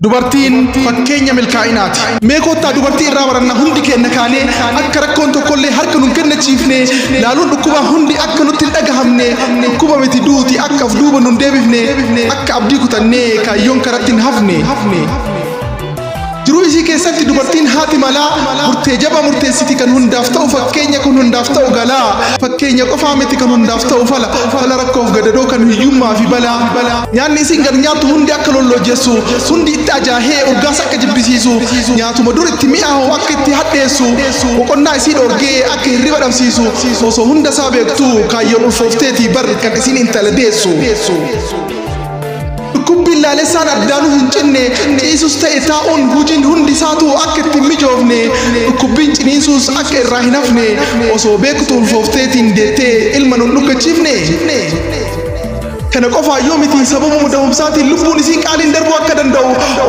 Dubartiin fakkeenya milkaa'inaati. Meeqoottaa dubartii irraa baranna hundi keenya kaanee akka rakkoon tokkollee harka nun kennachiifne laaluun dhukkuba hundi akka nutti hin dhagahamne dhukkuba miti duuti akka af duuba nun deebifne akka abdii kutannee kaayyoon karatti hin hafne. Jiruu isii keessatti dubartiin haati malaa murtee jabaa murteessiti kan hundaaf ta'u fakkeenya kun hundaaf ta'u galaa fakkeenya qofaa miti kan hundaaf ta'u fala rakkoof gadadoo kan hiyyummaa fi balaa nyaanni isiin gad nyaattu hundi akka lolloojessu hundi itti ajaahee urgaas akka jibbisiisu nyaatuma dur itti mi'aahu akka itti hadheessu boqonnaa isii dhoorgee akka hirriba dhabsiisu osoo hunda isaa beektuu kaayyoon ulfoofteetii bar kan isiin intala deessu. Kubbiin laalessaan addaanuu hin cinne ciisus ta'e taa'uun hojiin hundi isaatu akka ittiin mijoofne kubbiin ciniinsuus akka irraa hin hafne osoo beektu ulfoofteetiin deettee ilma nun dhuggachiifne. Kana qofaa yoo miti sababa mudahumsaatiin lubbuun isii qaaliin darbuu akka danda'u